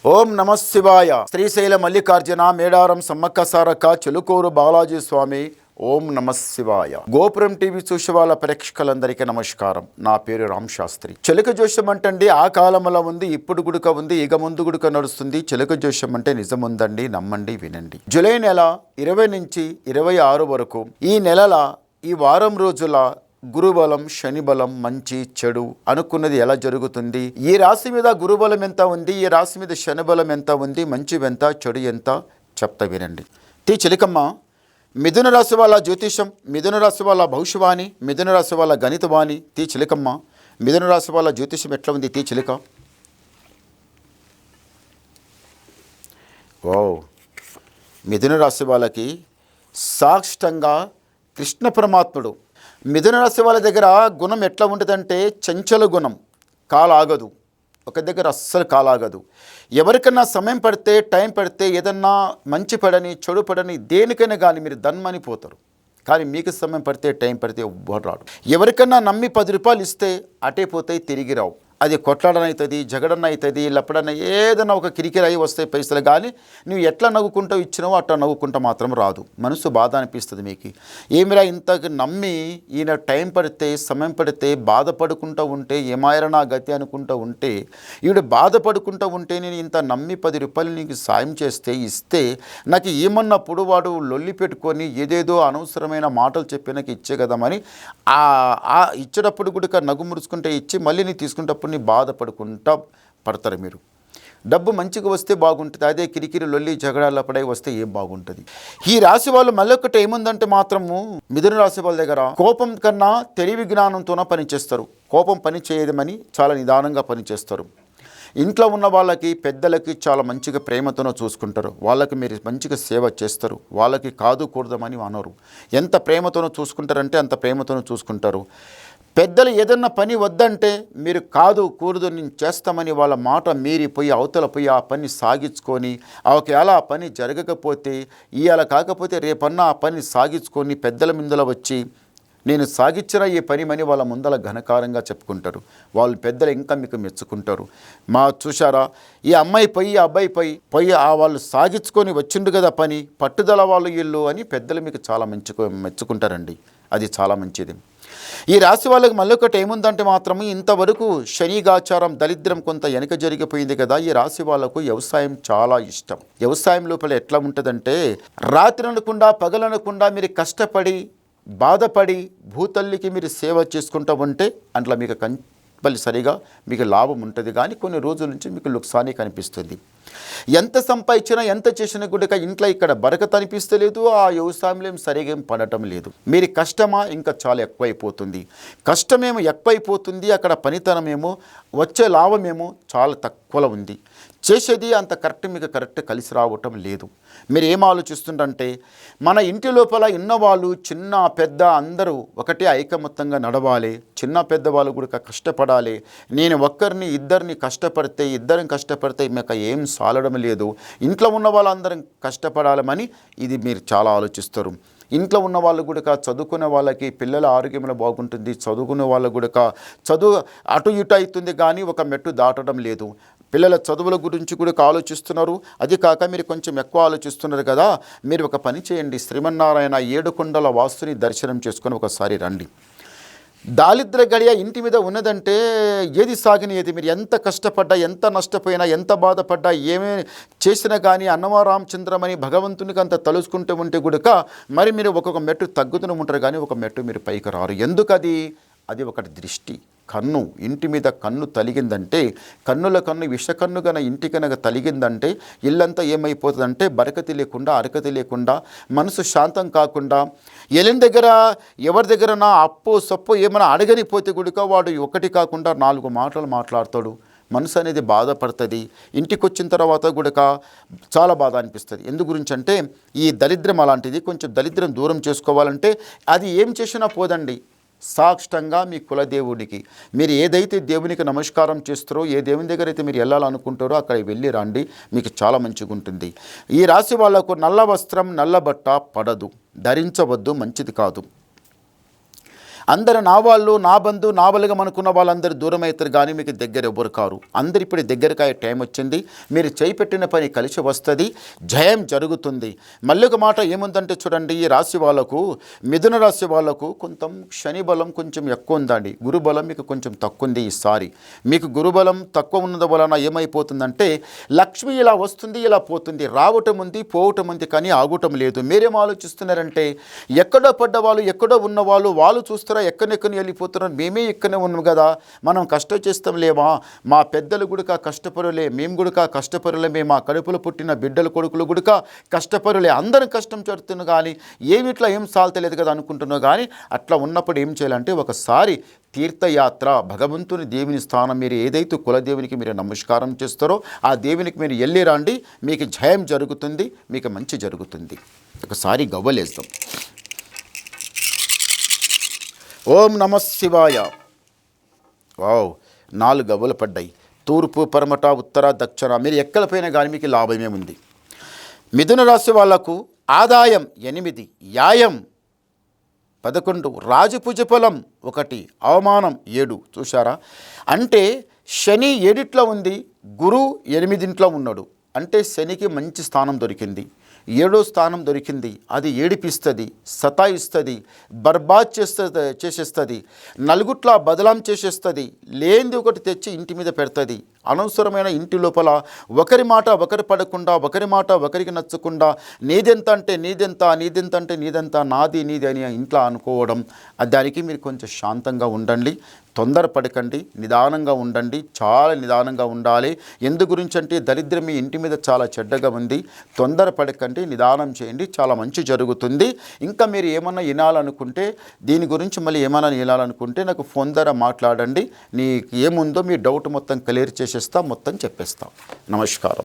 ఓం నమ శివాయ. శ్రీశైల మల్లికార్జున మేడారం సమ్మక్క సారక్క చెలుకూరు బాలాజీ స్వామి. ఓం నమ శివాయ. గోపురం టీవీ చూసే వాళ్ళ ప్రేక్షకులందరికీ నమస్కారం. నా పేరు రామ్ శాస్త్రి. చెలుక జోష్యం అంటండి ఆ కాలంలో ఉంది, ఇప్పుడు గుడుక ఉంది, ఇక ముందు గుడుక నడుస్తుంది. చెలుక జోష్యం అంటే నిజముందండి, నమ్మండి, వినండి. జూలై నెల 20 నుంచి 26 వరకు ఈ నెలల ఈ వారం రోజుల గురుబలం శనిబలం మంచి చెడు అనుకున్నది ఎలా జరుగుతుంది, ఈ రాశి మీద గురుబలం ఎంత ఉంది, ఈ రాశి మీద శనిబలం ఎంత ఉంది, మంచి ఎంత చెడు ఎంత చెప్తా వినండి. చిలికమ్మ, మిథున రాశి వాళ్ళ జ్యోతిషం, మిథున రాశి వాళ్ళ భవిష్యవాణి, మిథున రాశి వాళ్ళ గణితవాణి. చిలికమ్మ, మిథున రాశి వాళ్ళ జ్యోతిషం ఎట్లా ఉంది? చిలిక. ఓ, మిథున రాశి వాళ్ళకి సాక్షంగా కృష్ణ పరమాత్ముడు. మిథున రాశి వాళ్ళ దగ్గర గుణం ఎట్లా ఉంటుందంటే చంచల గుణం, కాలాగదు, ఒక దగ్గర అస్సలు కాలాగదు. ఎవరికన్నా సమయం పడితే, టైం పడితే, ఏదన్నా మంచి పడని చెడు పడని దేనికైనా కానీ మీరు ధన్మని పోతారు. కానీ మీకు సమయం పడితే, టైం పడితే ఎవ్వరు రాడు. ఎవరికన్నా నమ్మి 10 రూపాయలు ఇస్తే అటే పోతాయి, తిరిగి రావు. అది కొట్లాడన అవుతుంది, జగడన్న అవుతుంది, లప్పడన్న ఏదైనా ఒక కిరికిరి అయి వస్తాయి పైసలు. కానీ నువ్వు ఎట్లా నవ్వుకుంటావు ఇచ్చినావో అట్లా నవ్వుకుంటా మాత్రం రాదు. మనసు బాధ అనిపిస్తుంది మీకు. ఏమిరా ఇంతకు నమ్మి ఈయన టైం పడితే, సమయం పడితే బాధపడుకుంటూ ఉంటే, ఏమాయరా నా గతి అనుకుంటూ ఉంటే, ఈవిడ బాధపడుకుంటూ ఉంటే నేను ఇంత నమ్మి 10 రూపాయలు నీకు సాయం చేస్తే ఇస్తే నాకు ఏమన్నప్పుడు వాడు లొల్లి పెట్టుకొని ఏదేదో అనవసరమైన మాటలు చెప్పి నాకు ఇచ్చే కదమని ఇచ్చేటప్పుడు కూడా నగు మురుచుకుంటే ఇచ్చి మళ్ళీ నీ తీసుకుంటప్పుడు ని బాధపడుకుంటా పడతారు మీరు. డబ్బు మంచిగా వస్తే బాగుంటుంది, అదే కిరికిరి లొల్లి జగడాల పడే వస్తే ఏం బాగుంటుంది. ఈ రాశి వాళ్ళు మళ్ళొకటి ఏముందంటే మాత్రము మిథున రాశి వాళ్ళ దగ్గర కోపం కన్నా తెలివి జ్ఞానంతోనే పనిచేస్తారు. కోపం పని చేయదమని చాలా నిదానంగా పనిచేస్తారు. ఇంట్లో ఉన్న వాళ్ళకి పెద్దలకి చాలా మంచిగా ప్రేమతోనో చూసుకుంటారు. వాళ్ళకి మీరు మంచిగా సేవ చేస్తారు. వాళ్ళకి కాదు కూడదమని అనరు. ఎంత ప్రేమతోనో చూసుకుంటారంటే అంత ప్రేమతోనో చూసుకుంటారు. పెద్దలు ఏదన్నా పని వద్దంటే మీరు కాదు కూడదు నేను చేస్తామని వాళ్ళ మాట మీరిపోయి అవతల పోయి ఆ పని సాగించుకొని ఒకవేళ ఆ పని జరగకపోతే ఇవాళ కాకపోతే రేపన్నా ఆ పని సాగించుకొని పెద్దల ముందల వచ్చి నేను సాగించిన ఈ పని అని వాళ్ళ ముందల ఘనకారంగా చెప్పుకుంటారు. వాళ్ళు పెద్దలు ఇంకా మీకు మెచ్చుకుంటారు. చూశారా, ఈ అమ్మాయి పోయి ఆ అబ్బాయి పోయి వాళ్ళు సాగించుకొని వచ్చిండు కదా పని, పట్టుదల వాళ్ళు ఇల్లు అని పెద్దలు మీకు చాలా మెచ్చుకుంటారండి. అది చాలా మంచిది. ఈ రాశి వాళ్ళకి మళ్ళొకటి ఏముందంటే మాత్రము ఇంతవరకు శనిగాచారం దరిద్రం కొంత వెనక జరిగిపోయింది కదా. ఈ రాశి వాళ్ళకు వ్యవసాయం చాలా ఇష్టం. వ్యవసాయం లోపల ఎట్లా ఉంటుందంటే రాత్రి అనకుండా పగలనకుండా మీరు కష్టపడి బాధపడి భూతల్లికి మీరు సేవ చేసుకుంటూ ఉంటే అట్లా మీకు కంపల్సరిగా మీకు లాభం ఉంటుంది. కానీ కొన్ని రోజుల నుంచి మీకు లుక్సాని కనిపిస్తుంది. ఎంత సంపాదించినా ఎంత చేసినా కూడా ఇంట్లో ఇక్కడ బరకత అనిపిస్తలేదు. ఆ వ్యవసాయంలో సరిగా ఏం పడటం లేదు. మీరు కష్టమా ఇంకా చాలా ఎక్కువైపోతుంది. కష్టమేమో ఎక్కువైపోతుంది, అక్కడ పనితనమేమో వచ్చే లాభమేమో చాలా తక్కువలో ఉంది. చేసేది అంత మీకు కరెక్ట్ కలిసి రావటం లేదు. మీరు ఏం ఆలోచిస్తుంటే మన ఇంటి లోపల ఉన్నవాళ్ళు చిన్న పెద్ద అందరూ ఒకటే ఐకమత్యంగా నడవాలి. చిన్న పెద్దవాళ్ళు కూడా కష్టపడాలి. నేను ఒక్కరిని ఇద్దరిని కష్టపడితే మీకు ఏం సాలడం లేదు. ఇంట్లో ఉన్న వాళ్ళందరం కష్టపడాలని ఇది మీరు చాలా ఆలోచిస్తారు. ఇంట్లో ఉన్న వాళ్ళు కూడా చదువుకునే వాళ్ళకి పిల్లల ఆరోగ్యంలో బాగుంటుంది. చదువుకునే వాళ్ళు కూడా చదువు అటు ఇటు అవుతుంది కానీ ఒక మెట్టు దాటడం లేదు. పిల్లల చదువుల గురించి కూడా ఆలోచిస్తున్నారు. అది కాక మీరు కొంచెం ఎక్కువ ఆలోచిస్తున్నారు కదా, మీరు ఒక పని చేయండి. శ్రీమన్నారాయణ 7 కొండల వాస్తుని దర్శనం చేసుకొని ఒకసారి రండి. దారిద్ర్య గడియ ఇంటి మీద ఉన్నదంటే ఏది సాగినది. మీరు ఎంత కష్టపడ్డా, ఎంత నష్టపోయినా, ఎంత బాధపడ్డా, ఏమే చేసినా కానీ అన్నమారామచంద్రమని భగవంతునికి అంత తలుసుకుంటూ ఉంటే కూడా మరి మీరు ఒక్కొక్క మెట్టు తగ్గుతూనే ఉంటారు కానీ ఒక మెట్టు మీరు పైకి రారు. ఎందుకది? అది ఒకటి దృష్టి, కన్ను. ఇంటి మీద కన్ను తలిగిందంటే, కన్నుల కన్ను విషకన్ను కన ఇంటి కనుక తలిగిందంటే ఇల్లంతా ఏమైపోతుందంటే బరకతి లేకుండా, అరకతి లేకుండా, మనసు శాంతం కాకుండా, ఎలిన దగ్గర ఎవరి దగ్గర నా అప్పు సప్పు ఏమైనా అడగనిపోతే గుడిక వాడు ఒకటి కాకుండా 4 మాటలు మాట్లాడతాడు. మనసు అనేది బాధపడుతుంది. ఇంటికి వచ్చిన తర్వాత కూడా చాలా బాధ అనిపిస్తుంది. ఎందు గురించి అంటే ఈ దరిద్రం అలాంటిది. కొంచెం దరిద్రం దూరం చేసుకోవాలంటే అది ఏం చేసినా పోదండి. సాక్షంగా మీ కులదేవుడికి మీరు ఏదైతే దేవునికి నమస్కారం చేస్తారో, ఏ దేవుని దగ్గర అయితే మీరు వెళ్ళాలనుకుంటారో అక్కడ వెళ్ళి రండి. మీకు చాలా మంచిగా ఉంటుంది. ఈ రాశి వాళ్లకు నల్ల వస్త్రం నల్ల బట్ట పడదు, ధరించవద్దు, మంచిది కాదు. అందరు నా వాళ్ళు, నా బంధు, నా బలగం అనుకున్న వాళ్ళందరూ దూరం అవుతారు, కానీ మీకు దగ్గర ఎవ్వరు కారు. అందరు ఇప్పుడు దగ్గరకు అయ్యే టైం వచ్చింది. మీరు చేయిపెట్టిన పని కలిసి వస్తుంది, జయం జరుగుతుంది. మళ్ళీ ఒక మాట ఏముందంటే చూడండి, ఈ రాశి వాళ్ళకు, మిథున రాశి వాళ్ళకు కొంచెం శని బలం కొంచెం ఎక్కువ ఉందండి. గురుబలం మీకు కొంచెం తక్కువ ఉంది ఈసారి. మీకు గురుబలం తక్కువ ఉన్నది వలన ఏమైపోతుందంటే లక్ష్మి ఇలా వస్తుంది, ఇలా పోతుంది, రావటం ఉంది, పోవటం ఉంది, కానీ ఆగటం లేదు. మీరేం ఆలోచిస్తున్నారంటే ఎక్కడో పడ్డవాళ్ళు, ఎక్కడో ఉన్నవాళ్ళు వాళ్ళు చూస్తారా ఎక్కడెక్కడిని వెళ్ళిపోతున్నారు, మేమే ఇక్కడనే ఉన్నాం కదా, మనం కష్టం చేస్తాం లేవా, మా పెద్దలు గుడిక కష్టపరులే, మేము గుడిక కష్టపరులమే, మా కడుపులో పుట్టిన బిడ్డల కొడుకులు గుడిక కష్టపరులే, అందరం కష్టం చేస్తున్నాం, కానీ ఏమిట్లా ఏం సాల్తలేదు కదా అనుకుంటున్నావు. కానీ అట్లా ఉన్నప్పుడు ఏం చేయాలంటే ఒకసారి తీర్థయాత్ర, భగవంతుని దేవుని స్థానం, మీరు ఏదైతే కులదేవునికి మీరు నమస్కారం చేస్తారో ఆ దేవునికి మీరు వెళ్ళి రండి, మీకు జయం జరుగుతుంది, మీకు మంచి జరుగుతుంది. ఒకసారి గవ్వలేస్తాం. ఓం నమ శివాయ. వావ్, 4 గవ్వలు పడ్డాయి. తూర్పు, పరమట, ఉత్తర, దక్షిణ, మీరు ఎక్కలపైన కానీ మీకు లాభమే ఉంది. మిథున రాశి వాళ్లకు ఆదాయం 8, యాయం 11, రాజపూజ ఫలం 1, అవమానం 7. చూశారా? అంటే శని 7 ఉంది, గురు 8 ఉన్నాడు. అంటే శనికి మంచి స్థానం దొరికింది, 7వ స్థానం దొరికింది. అది ఏడిపిస్తుంది, సతాయిస్తుంది, బర్బాద్ చేసేస్తుంది, నలుగుట్లా బదలాం చేసేస్తుంది, లేనిది ఒకటి తెచ్చి ఇంటి మీద పెడుతుంది. అనవసరమైన ఇంటి లోపల ఒకరి మాట ఒకరు పడకుండా, ఒకరి మాట ఒకరికి నచ్చకుండా, నీదెంత అంటే నీదెంత, నీదెంత అంటే నీదెంత, నాది నీది అని ఇంట్లో అనుకోవడం. దానికి మీరు కొంచెం శాంతంగా ఉండండి, తొందరపడకండి, నిదానంగా ఉండండి, చాలా నిదానంగా ఉండాలి. ఎందు గురించి అంటే దరిద్రం మీ ఇంటి మీద చాలా చెడ్డగా ఉంది. తొందరపడకండి, నిదానం చేయండి, చాలా మంచి జరుగుతుంది. ఇంకా మీరు ఏమన్నా వినాలనుకుంటే, దీని గురించి మళ్ళీ ఏమైనా వినాలనుకుంటే నాకు ఫోన్ ద్వారా మాట్లాడండి. నీకు ఏముందో మీ డౌట్ మొత్తం క్లియర్ చేసేస్తా, మొత్తం చెప్పేస్తా. నమస్కారం.